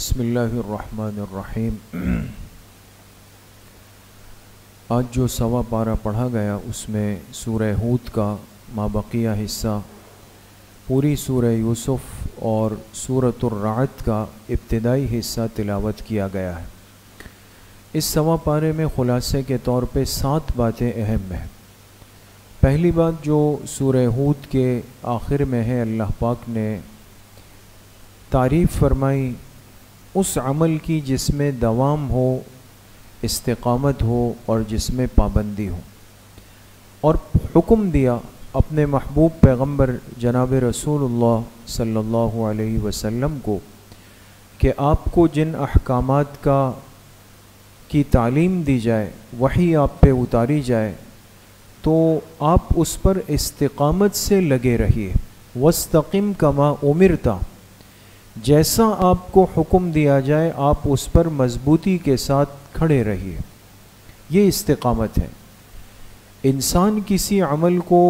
بسم اللہ الرحمن الرحیم۔ آج جو سوا پارہ پڑھا گیا اس میں سورہ ہود کا مابقیہ حصہ، پوری سورہ یوسف اور سورۃ الرعد کا ابتدائی حصہ تلاوت کیا گیا ہے۔ اس سوا پارے میں خلاصے کے طور پہ 7 باتیں اہم ہیں۔ پہلی بات جو سورہ ہود کے آخر میں ہے، اللہ پاک نے تعریف فرمائی اس عمل کی جس میں دوام ہو، استقامت ہو اور جس میں پابندی ہو، اور حکم دیا اپنے محبوب پیغمبر جناب رسول اللہ صلی اللہ علیہ وسلم کو کہ آپ کو جن احکامات کی تعلیم دی جائے، وحی آپ پہ اتاری جائے تو آپ اس پر استقامت سے لگے رہیے۔ وَاسْتَقِمْ كَمَا أُمِرْتَ، جیسا آپ کو حکم دیا جائے آپ اس پر مضبوطی کے ساتھ کھڑے رہیے۔ یہ استقامت ہے۔ انسان کسی عمل کو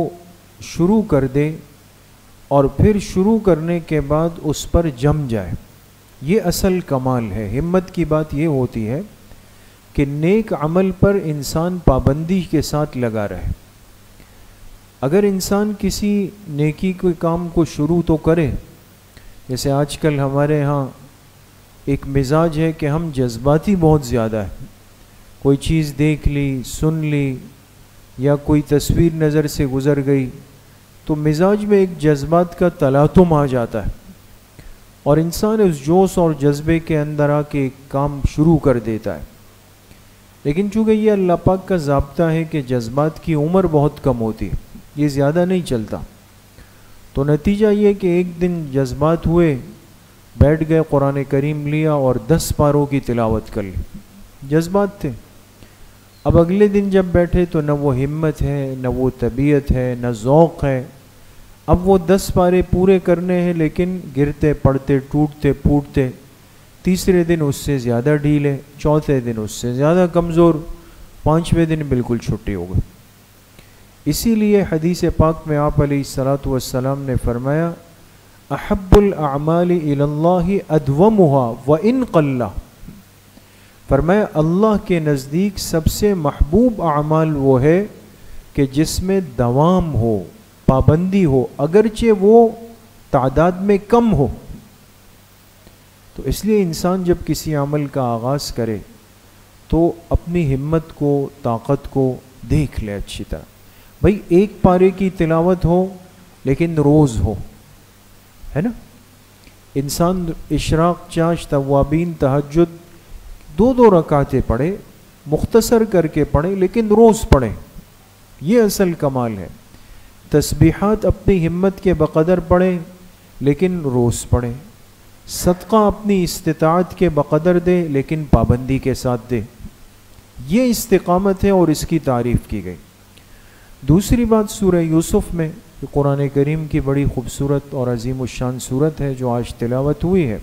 شروع کر دے اور پھر شروع کرنے کے بعد اس پر جم جائے، یہ اصل کمال ہے۔ ہمت کی بات یہ ہوتی ہے کہ نیک عمل پر انسان پابندی کے ساتھ لگا رہے۔ اگر انسان کسی نیکی کے کام کو شروع تو کرے، جیسے آج کل ہمارے ہاں ایک مزاج ہے کہ ہم جذباتی بہت زیادہ ہیں، کوئی چیز دیکھ لی، سن لی یا کوئی تصویر نظر سے گزر گئی تو مزاج میں ایک جذبات کا تلاطم آ جاتا ہے اور انسان اس جوش اور جذبے کے اندر آ کے ایک کام شروع کر دیتا ہے۔ لیکن چونکہ یہ اللہ پاک کا ضابطہ ہے کہ جذبات کی عمر بہت کم ہوتی ہے، یہ زیادہ نہیں چلتا، تو نتیجہ یہ کہ ایک دن جذبات ہوئے، بیٹھ گئے، قرآن کریم لیا اور 10 پاروں کی تلاوت کر لی، جذبات تھے۔ اب اگلے دن جب بیٹھے تو نہ وہ ہمت ہے، نہ وہ طبیعت ہے، نہ ذوق ہے۔ اب وہ 10 پارے پورے کرنے ہیں لیکن گرتے پڑتے ٹوٹتے پھوٹتے، تیسرے دن اس سے زیادہ ڈھیلے، چوتھے دن اس سے زیادہ کمزور، 5ویں دن بالکل چھٹی ہو گئی۔ اسی لیے حدیث پاک میں آپ علیہ الصلاۃ والسلام نے فرمایا احب الاعمال الی اللہ ادومها وان قل، فرمایا اللہ کے نزدیک سب سے محبوب اعمال وہ ہے کہ جس میں دوام ہو، پابندی ہو، اگرچہ وہ تعداد میں کم ہو۔ تو اس لیے انسان جب کسی عمل کا آغاز کرے تو اپنی ہمت کو، طاقت کو دیکھ لے اچھی طرح۔ بھئی ایک پارے کی تلاوت ہو لیکن روز ہو، ہے نا؟ انسان اشراق، چاش، توابین، تہجد 2 رکعتیں پڑھے، مختصر کر کے پڑھے لیکن روز پڑھے، یہ اصل کمال ہے۔ تسبیحات اپنی ہمت کے بقدر پڑھے لیکن روز پڑھے۔ صدقہ اپنی استطاعت کے بقدر دے لیکن پابندی کے ساتھ دے، یہ استقامت ہے اور اس کی تعریف کی گئی۔ دوسری بات سورہ یوسف میں، جو قرآن کریم کی بڑی خوبصورت اور عظیم الشان صورت ہے جو آج تلاوت ہوئی ہے،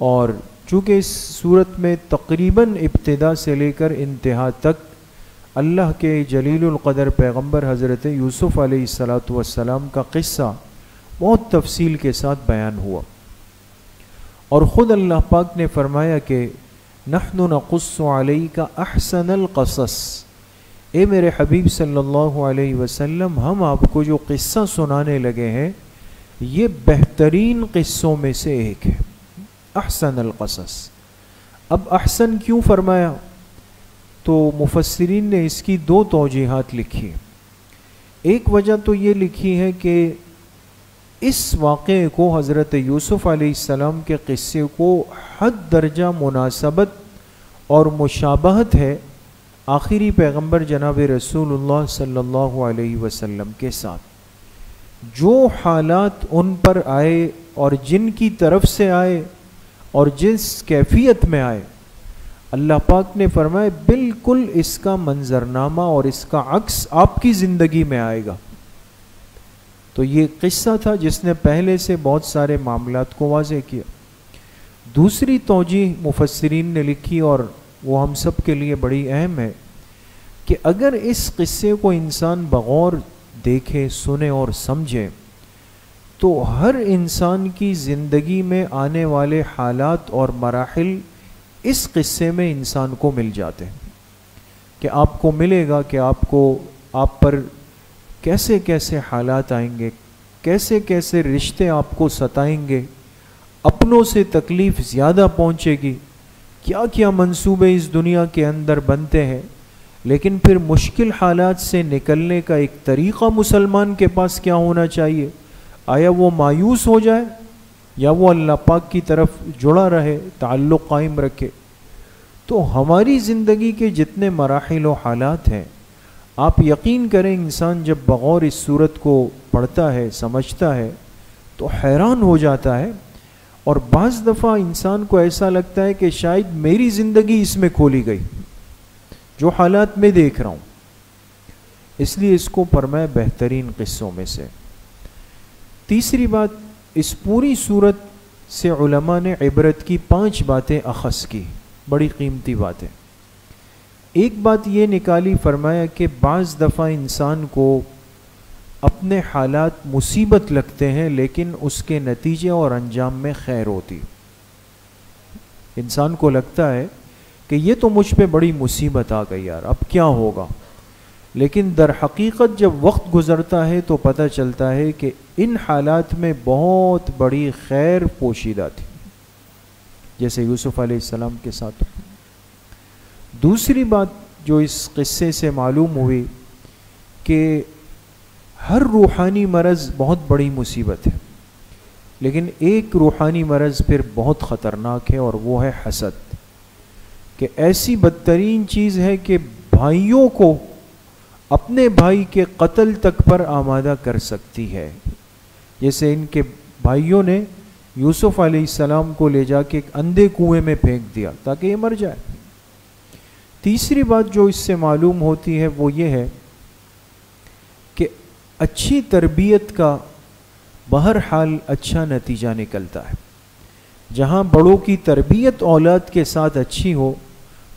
اور چونکہ اس صورت میں تقریباً ابتدا سے لے کر انتہا تک اللہ کے جلیل القدر پیغمبر حضرت یوسف علیہ الصلاۃ والسلام کا قصہ بہت تفصیل کے ساتھ بیان ہوا، اور خود اللہ پاک نے فرمایا کہ نحن نقص علیک احسن القصص، اے میرے حبیب صلی اللہ علیہ وسلم، ہم آپ کو جو قصہ سنانے لگے ہیں یہ بہترین قصوں میں سے ایک ہے، احسن القصص۔ اب احسن کیوں فرمایا؟ تو مفسرین نے اس کی 2 توجیحات لکھی۔ ایک وجہ تو یہ لکھی ہے کہ اس واقعے کو، حضرت یوسف علیہ السلام کے قصے کو حد درجہ مناسبت اور مشابہت ہے آخری پیغمبر جناب رسول اللہ صلی اللہ علیہ وسلم کے ساتھ۔ جو حالات ان پر آئے اور جن کی طرف سے آئے اور جس کیفیت میں آئے، اللہ پاک نے فرمایا بالکل اس کا منظرنامہ اور اس کا عکس آپ کی زندگی میں آئے گا۔ تو یہ قصہ تھا جس نے پہلے سے بہت سارے معاملات کو واضح کیا۔ دوسری توجیہ مفسرین نے لکھی اور وہ ہم سب کے لیے بڑی اہم ہے کہ اگر اس قصے کو انسان بغور دیکھے، سنے اور سمجھے تو ہر انسان کی زندگی میں آنے والے حالات اور مراحل اس قصے میں انسان کو مل جاتے ہیں، کہ آپ کو ملے گا کہ آپ پر کیسے کیسے حالات آئیں گے، کیسے کیسے رشتے آپ کو ستائیں گے، اپنوں سے تکلیف زیادہ پہنچے گی، کیا کیا منصوبے اس دنیا کے اندر بنتے ہیں، لیکن پھر مشکل حالات سے نکلنے کا ایک طریقہ مسلمان کے پاس کیا ہونا چاہیے؟ آیا وہ مایوس ہو جائے یا وہ اللہ پاک کی طرف جڑا رہے، تعلق قائم رکھے؟ تو ہماری زندگی کے جتنے مراحل و حالات ہیں، آپ یقین کریں انسان جب بغور اس صورت کو پڑھتا ہے، سمجھتا ہے تو حیران ہو جاتا ہے، اور بعض دفعہ انسان کو ایسا لگتا ہے کہ شاید میری زندگی اس میں کھولی گئی، جو حالات میں دیکھ رہا ہوں۔ اس لیے اس کو فرمایا بہترین قصوں میں سے۔ تیسری بات، اس پوری صورت سے علماء نے عبرت کی 5 باتیں اخذ کی، بڑی قیمتی باتیں۔ ایک بات یہ نکالی، فرمایا کہ بعض دفعہ انسان کو اپنے حالات مصیبت لگتے ہیں لیکن اس کے نتیجے اور انجام میں خیر ہوتی۔ انسان کو لگتا ہے کہ یہ تو مجھ پہ بڑی مصیبت آ گئی یار، اب کیا ہوگا، لیکن در حقیقت جب وقت گزرتا ہے تو پتہ چلتا ہے کہ ان حالات میں بہت بڑی خیر پوشیدہ تھی، جیسے یوسف علیہ السلام کے ساتھ۔ دوسری بات جو اس قصے سے معلوم ہوئی کہ ہر روحانی مرض بہت بڑی مصیبت ہے، لیکن ایک روحانی مرض پھر بہت خطرناک ہے، اور وہ ہے حسد، کہ ایسی بدترین چیز ہے کہ بھائیوں کو اپنے بھائی کے قتل تک پر آمادہ کر سکتی ہے۔ جیسے ان کے بھائیوں نے یوسف علیہ السلام کو لے جا کے ایک اندھے کنویں میں پھینک دیا تاکہ یہ مر جائے۔ تیسری بات جو اس سے معلوم ہوتی ہے وہ یہ ہے کہ اچھی تربیت کا بہرحال اچھا نتیجہ نکلتا ہے۔ جہاں بڑوں کی تربیت اولاد کے ساتھ اچھی ہو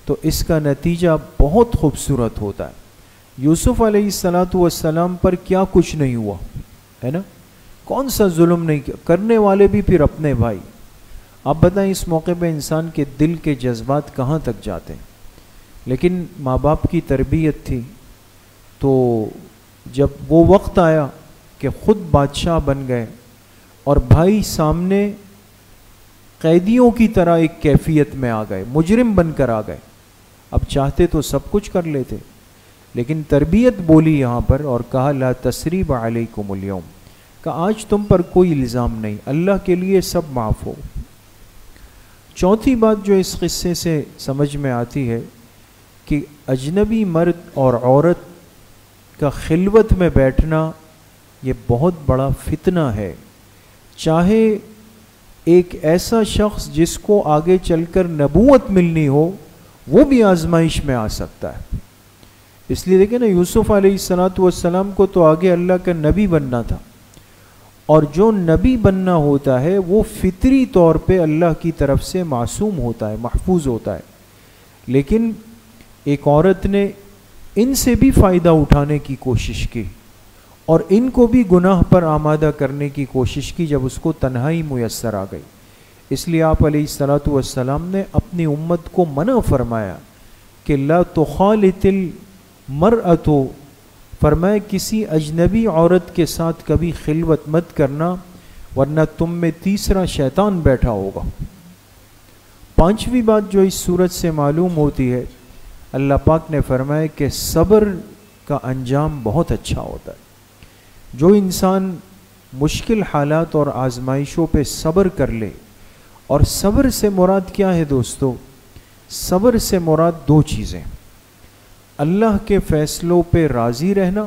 تو اس کا نتیجہ بہت خوبصورت ہوتا ہے۔ یوسف علیہ السلام پر کیا کچھ نہیں ہوا ہے نا، کون سا ظلم نہیں کیا، کرنے والے بھی پھر اپنے بھائی۔ آپ بتائیں اس موقع پہ انسان کے دل کے جذبات کہاں تک جاتے ہیں، لیکن ماں باپ کی تربیت تھی تو جب وہ وقت آیا کہ خود بادشاہ بن گئے اور بھائی سامنے قیدیوں کی طرح ایک کیفیت میں آ گئے، مجرم بن کر آ گئے، اب چاہتے تو سب کچھ کر لیتے، لیکن تربیت بولی یہاں پر اور کہا لا تثریب علیکم اليوم، کہ آج تم پر کوئی الزام نہیں، اللہ کے لیے سب معاف ہو۔ چوتھی بات جو اس قصے سے سمجھ میں آتی ہے کہ اجنبی مرد اور عورت کا خلوت میں بیٹھنا یہ بہت بڑا فتنہ ہے، چاہے ایک ایسا شخص جس کو آگے چل کر نبوت ملنی ہو وہ بھی آزمائش میں آ سکتا ہے۔ اس لیے دیکھیں نا، یوسف علیہ السلام کو تو آگے اللہ کا نبی بننا تھا، اور جو نبی بننا ہوتا ہے وہ فطری طور پہ اللہ کی طرف سے معصوم ہوتا ہے، محفوظ ہوتا ہے، لیکن ایک عورت نے ان سے بھی فائدہ اٹھانے کی کوشش کی اور ان کو بھی گناہ پر آمادہ کرنے کی کوشش کی جب اس کو تنہائی میسر آ گئی۔ اس لیے آپ علیہ السلام نے اپنی امت کو منع فرمایا کہ لا تخالط المرأۃ، فرمایا کسی اجنبی عورت کے ساتھ کبھی خلوت مت کرنا ورنہ تم میں تیسرا شیطان بیٹھا ہوگا۔ پانچویں بات جو اس صورت سے معلوم ہوتی ہے، اللہ پاک نے فرمایا کہ صبر کا انجام بہت اچھا ہوتا ہے۔ جو انسان مشکل حالات اور آزمائشوں پہ صبر کر لے، اور صبر سے مراد کیا ہے دوستو؟ صبر سے مراد 2 چیزیں، اللہ کے فیصلوں پہ راضی رہنا،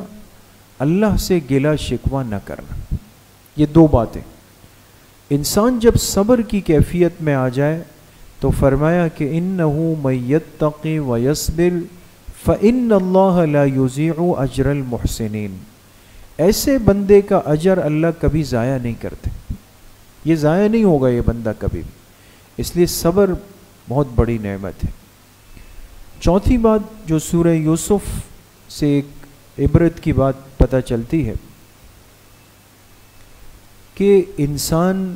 اللہ سے گلہ شکوہ نہ کرنا، یہ 2 باتیں۔ انسان جب صبر کی کیفیت میں آ جائے تو فرمایا کہ انہو من یتقی ویصبر فإن اللہ لا یضیع اجر المحسنین، ایسے بندے کا اجر اللہ کبھی ضائع نہیں کرتے، یہ ضائع نہیں ہوگا یہ بندہ کبھی بھی، اس لیے صبر بہت بڑی نعمت ہے۔ چوتھی بات جو سورہ یوسف سے ایک عبرت کی بات پتہ چلتی ہے کہ انسان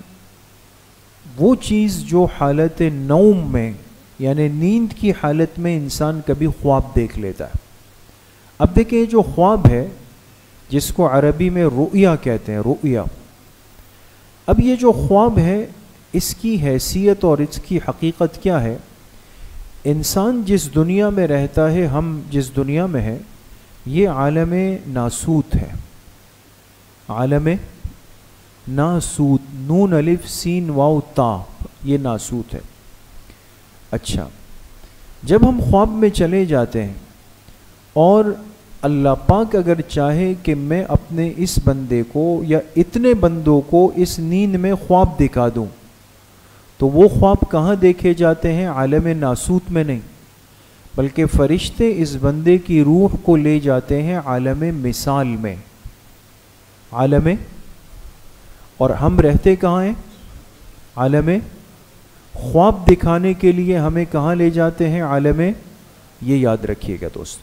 وہ چیز جو حالت نوم میں یعنی نیند کی حالت میں انسان کبھی خواب دیکھ لیتا ہے. اب دیکھیں جو خواب ہے جس کو عربی میں رؤیا کہتے ہیں، رؤیا. اب یہ جو خواب ہے اس کی حیثیت اور اس کی حقیقت کیا ہے؟ انسان جس دنیا میں رہتا ہے، ہم جس دنیا میں ہیں، یہ عالم ناسوت ہے. عالم ناسوت، نون الف سین واو تا، یہ ناسوت ہے. اچھا، جب ہم خواب میں چلے جاتے ہیں اور اللہ پاک اگر چاہے کہ میں اپنے اس بندے کو یا اتنے بندوں کو اس نیند میں خواب دکھا دوں، تو وہ خواب کہاں دیکھے جاتے ہیں؟ عالم ناسوت میں نہیں، بلکہ فرشتے اس بندے کی روح کو لے جاتے ہیں عالم مثال میں. عالم، اور ہم رہتے کہاں ہیں؟ عالم. خواب دکھانے کے لیے ہمیں کہاں لے جاتے ہیں؟ عالم، یہ یاد رکھیے گا دوست،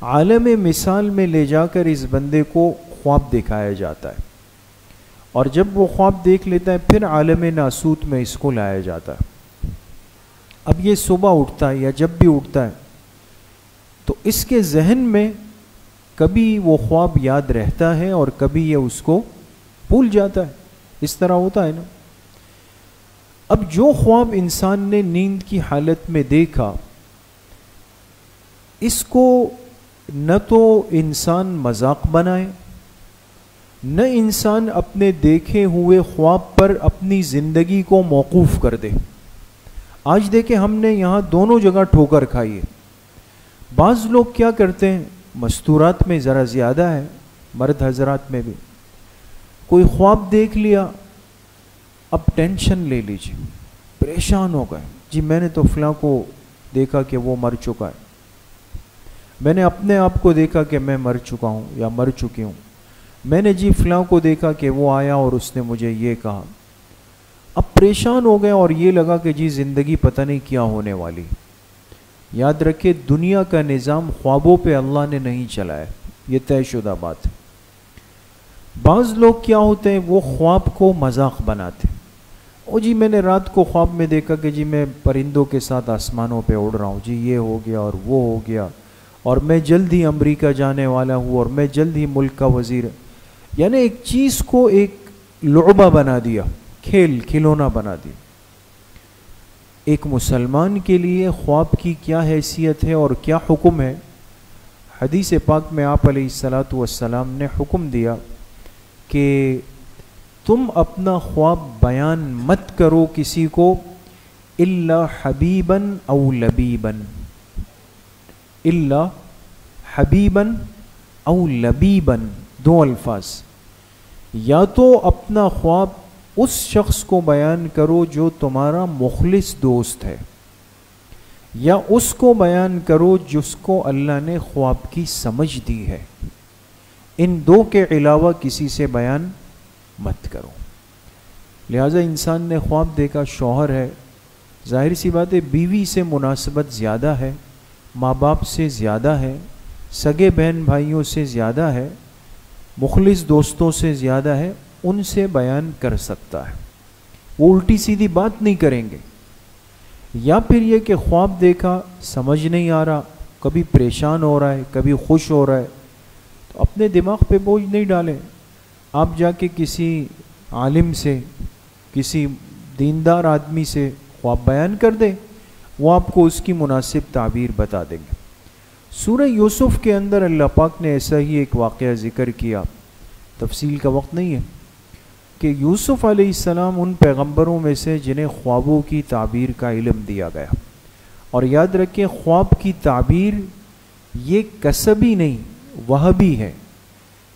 عالم مثال میں لے جا کر اس بندے کو خواب دکھایا جاتا ہے، اور جب وہ خواب دیکھ لیتا ہے پھر عالم ناسوت میں اس کو لایا جاتا ہے. اب یہ صبح اٹھتا ہے یا جب بھی اٹھتا ہے تو اس کے ذہن میں کبھی وہ خواب یاد رہتا ہے اور کبھی یہ اس کو بھول جاتا ہے. اس طرح ہوتا ہے نا. اب جو خواب انسان نے نیند کی حالت میں دیکھا، اس کو نہ تو انسان مذاق بنائے، نہ انسان اپنے دیکھے ہوئے خواب پر اپنی زندگی کو موقوف کر دے. آج دیکھیں ہم نے یہاں دونوں جگہ ٹھوکر کھائی ہے. بعض لوگ کیا کرتے ہیں، مستورات میں ذرا زیادہ ہے، مرد حضرات میں بھی، کوئی خواب دیکھ لیا، اب ٹینشن لے لیجیے، پریشان ہو گئے، جی میں نے تو فلاں کو دیکھا کہ وہ مر چکا ہے، میں نے اپنے آپ کو دیکھا کہ میں مر چکا ہوں یا مر چکی ہوں، میں نے جی فلاں کو دیکھا کہ وہ آیا اور اس نے مجھے یہ کہا. اب پریشان ہو گئے اور یہ لگا کہ جی زندگی پتہ نہیں کیا ہونے والی. یاد رکھے دنیا کا نظام خوابوں پہ اللہ نے نہیں چلایا، یہ طے شدہ بات ہے. بعض لوگ کیا ہوتے ہیں، وہ خواب کو مذاق بناتے ہیں. او جی میں نے رات کو خواب میں دیکھا کہ جی میں پرندوں کے ساتھ آسمانوں پہ اڑ رہا ہوں، جی یہ ہو گیا اور وہ ہو گیا، اور میں جلد ہی امریکہ جانے والا ہوں، اور میں جلد ہی ملک کا وزیر. یعنی ایک چیز کو ایک لعبہ بنا دیا، کھیل کھلونا بنا دیا. ایک مسلمان کے لیے خواب کی کیا حیثیت ہے اور کیا حکم ہے؟ حدیث پاک میں آپ علیہ الصلاۃ والسلام نے حکم دیا کہ تم اپنا خواب بیان مت کرو کسی کو، الا حبیبا او لبیبا، الا حبیبا او لبیبا، دو الفاظ. یا تو اپنا خواب اس شخص کو بیان کرو جو تمہارا مخلص دوست ہے، یا اس کو بیان کرو جس کو اللہ نے خواب کی سمجھ دی ہے. ان دو کے علاوہ کسی سے بیان مت کرو. لہٰذا انسان نے خواب دیکھا، شوہر ہے، ظاہر سی بات ہے بیوی سے مناسبت زیادہ ہے، ماں باپ سے زیادہ ہے، سگے بہن بھائیوں سے زیادہ ہے، مخلص دوستوں سے زیادہ ہے، ان سے بیان کر سکتا ہے. وہ الٹی سیدھی بات نہیں کریں گے. یا پھر یہ کہ خواب دیکھا، سمجھ نہیں آ رہا، کبھی پریشان ہو رہا ہے کبھی خوش ہو رہا ہے، تو اپنے دماغ پہ بوجھ نہیں ڈالیں. آپ جا کے کسی عالم سے، کسی دیندار آدمی سے خواب بیان کر دیں، وہ آپ کو اس کی مناسب تعبیر بتا دیں گے. سورہ یوسف کے اندر اللہ پاک نے ایسا ہی ایک واقعہ ذکر کیا، تفصیل کا وقت نہیں ہے، کہ یوسف علیہ السلام ان پیغمبروں میں سے جنہیں خوابوں کی تعبیر کا علم دیا گیا. اور یاد رکھیں خواب کی تعبیر یہ کسبی نہیں، وہبی ہے.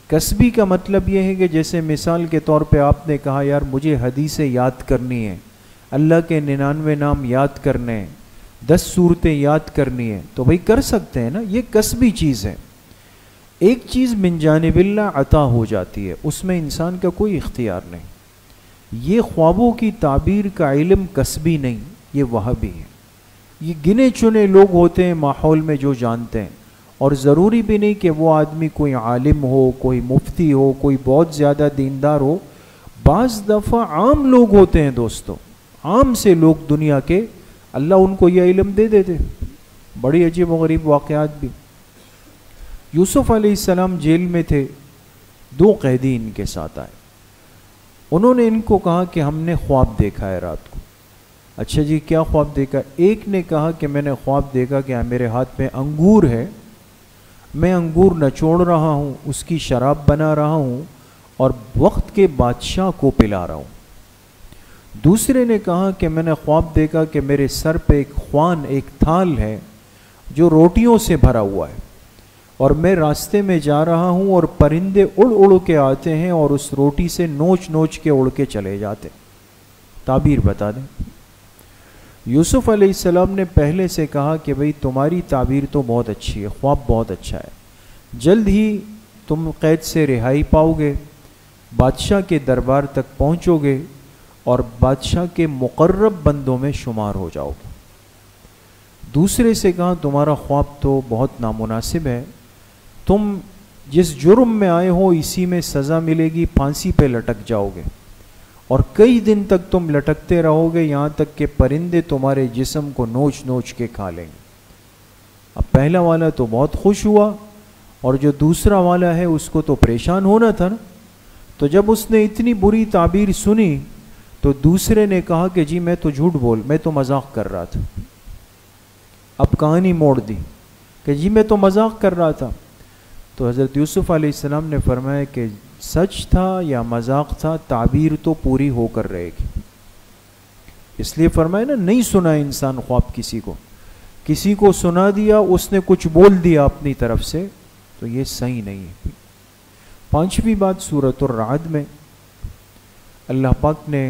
کسبی کا مطلب یہ ہے کہ جیسے مثال کے طور پہ آپ نے کہا یار مجھے حدیثیں یاد کرنی ہے، اللہ کے 99 نام یاد کرنے ہیں، 10 صورتیں یاد کرنی ہے، تو بھائی کر سکتے ہیں نا، یہ کسبی چیز ہے. ایک چیز من جانب اللہ عطا ہو جاتی ہے، اس میں انسان کا کوئی اختیار نہیں. یہ خوابوں کی تعبیر کا علم کسبی نہیں، یہ وہابی ہے. یہ گنے چنے لوگ ہوتے ہیں ماحول میں جو جانتے ہیں، اور ضروری بھی نہیں کہ وہ آدمی کوئی عالم ہو، کوئی مفتی ہو، کوئی بہت زیادہ دیندار ہو. بعض دفعہ عام لوگ ہوتے ہیں دوستو، عام سے لوگ دنیا کے، اللہ ان کو یہ علم دے دیتے. بڑی عجیب و غریب واقعات بھی. یوسف علیہ السلام جیل میں تھے، 2 قیدی ان کے ساتھ آئے. انہوں نے ان کو کہا کہ ہم نے خواب دیکھا ہے رات کو. اچھا جی کیا خواب دیکھا؟ ایک نے کہا کہ میں نے خواب دیکھا کہ میرے ہاتھ میں انگور ہے، میں انگور نچوڑ رہا ہوں، اس کی شراب بنا رہا ہوں اور وقت کے بادشاہ کو پلا رہا ہوں. دوسرے نے کہا کہ میں نے خواب دیکھا کہ میرے سر پہ ایک خوان، ایک تھال ہے جو روٹیوں سے بھرا ہوا ہے، اور میں راستے میں جا رہا ہوں اور پرندے اڑ اڑ کے آتے ہیں اور اس روٹی سے نوچ نوچ کے اڑ کے چلے جاتے. تعبیر بتا دیں. یوسف علیہ السلام نے پہلے سے کہا کہ بھئی تمہاری تعبیر تو بہت اچھی ہے، خواب بہت اچھا ہے، جلد ہی تم قید سے رہائی پاؤ گے، بادشاہ کے دربار تک پہنچو گے اور بادشاہ کے مقرب بندوں میں شمار ہو جاؤ گے. دوسرے سے کہا تمہارا خواب تو بہت نامناسب ہے، تم جس جرم میں آئے ہو اسی میں سزا ملے گی، پھانسی پہ لٹک جاؤ گے اور کئی دن تک تم لٹکتے رہو گے یہاں تک کہ پرندے تمہارے جسم کو نوچ نوچ کے کھا لیں گے. اب پہلا والا تو بہت خوش ہوا اور جو دوسرا والا ہے اس کو تو پریشان ہونا تھا نا. تو جب اس نے اتنی بری تعبیر سنی تو دوسرے نے کہا کہ جی میں تو جھوٹ بول، میں تو مذاق کر رہا تھا. اب کہانی موڑ دی کہ جی میں تو مذاق کر رہا تھا. تو حضرت یوسف علیہ السلام نے فرمایا کہ سچ تھا یا مذاق تھا، تعبیر تو پوری ہو کر رہے گی. اس لیے فرمایا نا نہیں سنا انسان خواب کسی کو سنا دیا، اس نے کچھ بول دیا اپنی طرف سے، تو یہ صحیح نہیں ہے. 5ویں بات سورۃ الرعد میں اللہ پاک نے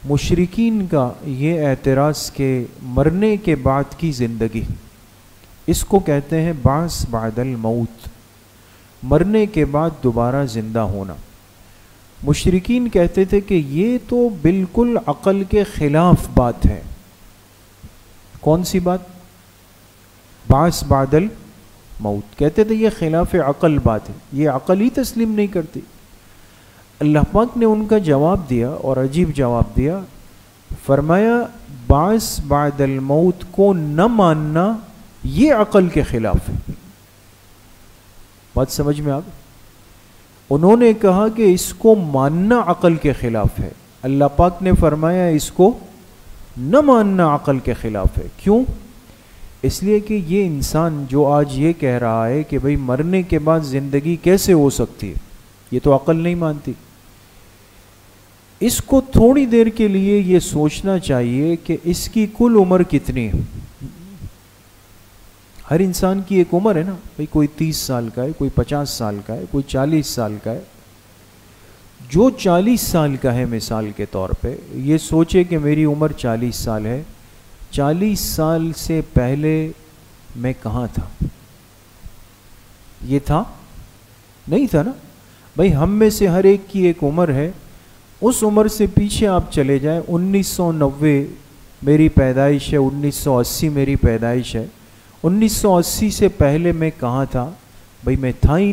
مشرکین کا یہ اعتراض کہ مرنے کے بعد کی زندگی، اس کو کہتے ہیں بعث بعد الموت، مرنے کے بعد دوبارہ زندہ ہونا. مشرکین کہتے تھے کہ یہ تو بالکل عقل کے خلاف بات ہے. کون سی بات؟ بعث بعد الموت. کہتے تھے یہ خلاف عقل بات ہے، یہ عقل ہی تسلیم نہیں کرتی. اللہ پاک نے ان کا جواب دیا اور عجیب جواب دیا. فرمایا بعث بعد الموت کو نہ ماننا یہ عقل کے خلاف ہے. بات سمجھ میں آ گئی؟ انہوں نے کہا کہ اس کو ماننا عقل کے خلاف ہے. اللہ پاک نے فرمایا اس کو نہ ماننا عقل کے خلاف ہے. کیوں؟ اس لیے کہ یہ انسان جو آج یہ کہہ رہا ہے کہ بھئی مرنے کے بعد زندگی کیسے ہو سکتی ہے، یہ تو عقل نہیں مانتی. اس کو تھوڑی دیر کے لیے یہ سوچنا چاہیے کہ اس کی کل عمر کتنی ہے. ہر انسان کی ایک عمر ہے نا بھئی، کوئی 30 سال کا ہے، کوئی 50 سال کا ہے، کوئی 40 سال کا ہے. جو 40 سال کا ہے مثال کے طور پہ یہ سوچے کہ میری عمر 40 سال ہے، 40 سال سے پہلے میں کہاں تھا؟ یہ تھا؟ نہیں تھا نا. بھئی ہم میں سے ہر ایک کی ایک عمر ہے، اس عمر سے پیچھے آپ چلے جائیں. 1990 میری پیدائش ہے، 1980 میری پیدائش ہے. 1980 سے پہلے میں کہاں تھا؟ بھئی میں تھا ہی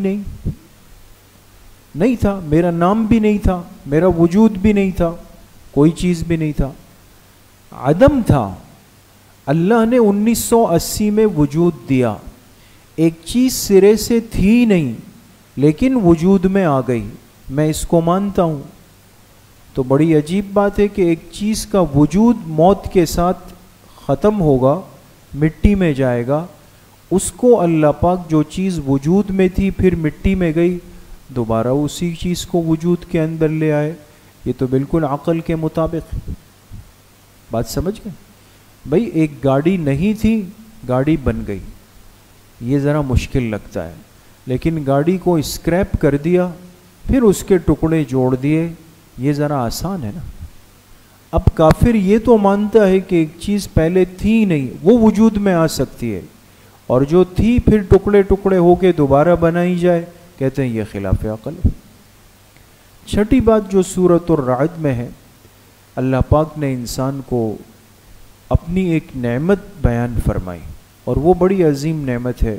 نہیں تھا. میرا نام بھی نہیں تھا، میرا وجود بھی نہیں تھا، کوئی چیز بھی نہیں تھا، عدم تھا. اللہ نے 1980 میں وجود دیا. ایک چیز سرے سے تھی نہیں لیکن وجود میں آ گئی، میں اس کو مانتا ہوں. تو بڑی عجیب بات ہے کہ ایک چیز کا وجود موت کے ساتھ ختم ہوگا، مٹی میں جائے گا. اس کو اللہ پاک جو چیز وجود میں تھی پھر مٹی میں گئی، دوبارہ اسی چیز کو وجود کے اندر لے آئے. یہ تو بالکل عقل کے مطابق. بات سمجھ گئے؟ بھئی ایک گاڑی نہیں تھی، گاڑی بن گئی، یہ ذرا مشکل لگتا ہے. لیکن گاڑی کو اسکریپ کر دیا پھر اس کے ٹکڑے جوڑ دیے، یہ ذرا آسان ہے نا. اب کافر یہ تو مانتا ہے کہ ایک چیز پہلے تھی نہیں، وہ وجود میں آ سکتی ہے، اور جو تھی پھر ٹکڑے ٹکڑے ہو کے دوبارہ بنائی جائے، کہتے ہیں یہ خلاف عقل ہے. 6ٹھی بات جو سورۃ الرعد میں ہے، اللہ پاک نے انسان کو اپنی ایک نعمت بیان فرمائی، اور وہ بڑی عظیم نعمت ہے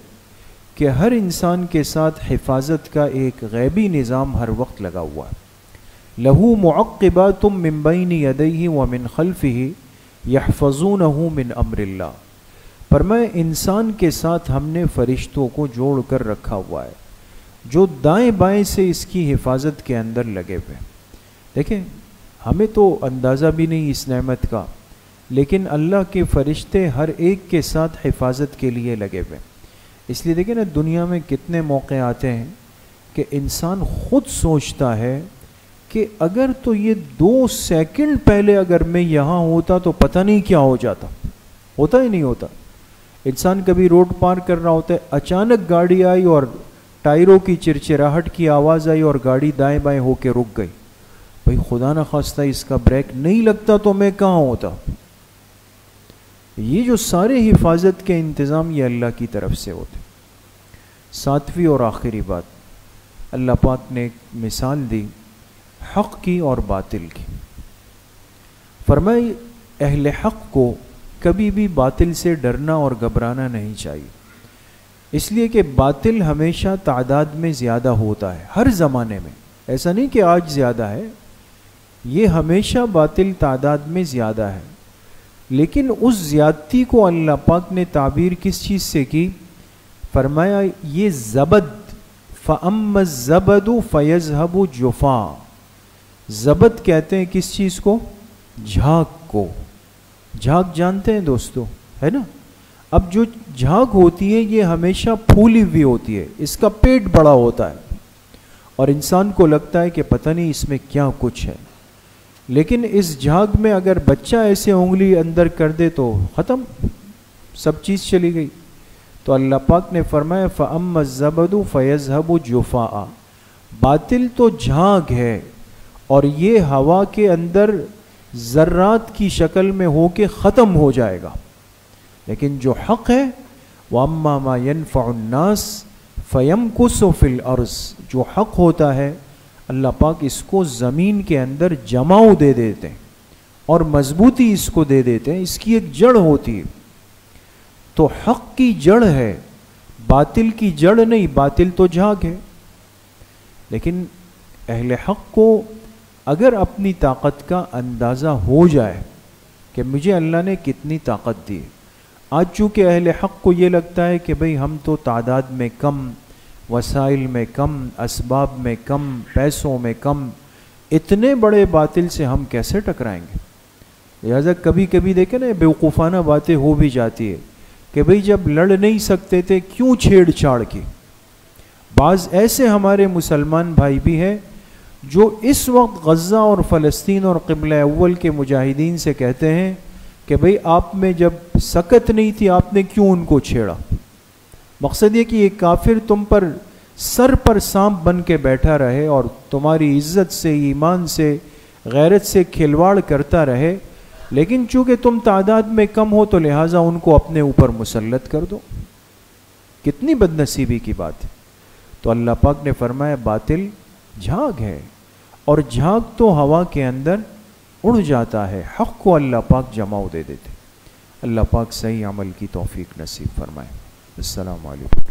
کہ ہر انسان کے ساتھ حفاظت کا ایک غیبی نظام ہر وقت لگا ہوا ہے. لہو معقبات من بین یدیہ ومن خلفہ یحفظونہ من امر اللہ. فرمائے انسان کے ساتھ ہم نے فرشتوں کو جوڑ کر رکھا ہوا ہے جو دائیں بائیں سے اس کی حفاظت کے اندر لگے ہوئے. دیکھیں ہمیں تو اندازہ بھی نہیں اس نعمت کا، لیکن اللہ کے فرشتے ہر ایک کے ساتھ حفاظت کے لیے لگے ہوئے. اس لیے دیکھیں نا دنیا میں کتنے موقع آتے ہیں کہ انسان خود سوچتا ہے کہ اگر تو یہ 2 سیکنڈ پہلے اگر میں یہاں ہوتا تو پتہ نہیں کیا ہو جاتا. ہوتا ہی نہیں ہوتا. انسان کبھی روڈ پار کر رہا ہوتا ہے، اچانک گاڑی آئی اور ٹائروں کی چرچراہٹ کی آواز آئی اور گاڑی دائیں بائیں ہو کے رک گئی. بھئی خدا نہ خواستہ اس کا بریک نہیں لگتا تو میں کہاں ہوتا. یہ جو سارے حفاظت کے انتظام یہ اللہ کی طرف سے ہوتے. 7ویں اور آخری بات، اللہ پاک نے ایک مثال دی حق کی اور باطل کی. فرمائی اہل حق کو کبھی بھی باطل سے ڈرنا اور گھبرانا نہیں چاہیے، اس لیے کہ باطل ہمیشہ تعداد میں زیادہ ہوتا ہے ہر زمانے میں. ایسا نہیں کہ آج زیادہ ہے، یہ ہمیشہ باطل تعداد میں زیادہ ہے. لیکن اس زیادتی کو اللہ پاک نے تعبیر کس چیز سے کی؟ فرمایا یہ زبد، فَأَمَّا الزَّبَدُ فَيَذْهَبُ جُفَاءً. زبد کہتے ہیں کس چیز کو؟ جھاگ کو. جھاگ جانتے ہیں دوستو، ہے نا؟ اب جو جھاگ ہوتی ہے یہ ہمیشہ پھولی ہوئی ہوتی ہے، اس کا پیٹ بڑا ہوتا ہے اور انسان کو لگتا ہے کہ پتہ نہیں اس میں کیا کچھ ہے. لیکن اس جھاگ میں اگر بچہ ایسے انگلی اندر کر دے تو ختم، سب چیز چلی گئی. تو اللہ پاک نے فرمایا فَأَمَّا الزَّبَدُ فَيَذْهَبُ جُفَاءً. باطل تو جھاگ ہے اور یہ ہوا کے اندر ذرات کی شکل میں ہو کے ختم ہو جائے گا. لیکن جو حق ہے وَأَمَّا مَا يَنْفَعُ النَّاسِ فَيَمْكُثُ فِي الْأَرْضِ. جو حق ہوتا ہے اللہ پاک اس کو زمین کے اندر جماؤ دے دیتے ہیں اور مضبوطی اس کو دے دیتے ہیں. اس کی ایک جڑ ہوتی ہے. تو حق کی جڑ ہے، باطل کی جڑ نہیں. باطل تو جھاگ ہے. لیکن اہل حق کو اگر اپنی طاقت کا اندازہ ہو جائے کہ مجھے اللہ نے کتنی طاقت دی. آج چونکہ اہل حق کو یہ لگتا ہے کہ بھئی ہم تو تعداد میں کم، وسائل میں کم، اسباب میں کم، پیسوں میں کم، اتنے بڑے باطل سے ہم کیسے ٹکرائیں گے. لہذا کبھی کبھی دیکھیں نا بیوقوفانہ باتیں ہو بھی جاتی ہے کہ بھئی جب لڑ نہیں سکتے تھے کیوں چھیڑ چھاڑ کی. بعض ایسے ہمارے مسلمان بھائی بھی ہیں جو اس وقت غزہ اور فلسطین اور قبلہ اول کے مجاہدین سے کہتے ہیں کہ بھئی آپ میں جب سکت نہیں تھی آپ نے کیوں ان کو چھیڑا. مقصد یہ کہ یہ کافر تم پر سر پر سانپ بن کے بیٹھا رہے اور تمہاری عزت سے، ایمان سے، غیرت سے کھلواڑ کرتا رہے، لیکن چونکہ تم تعداد میں کم ہو تو لہٰذا ان کو اپنے اوپر مسلط کر دو. کتنی بد نصیبی کی بات ہے. تو اللہ پاک نے فرمایا باطل جھاگ ہے اور جھاگ تو ہوا کے اندر اڑ جاتا ہے، حق کو اللہ پاک جماؤ دے دیتے. اللہ پاک صحیح عمل کی توفیق نصیب فرمائے. السلام علیکم.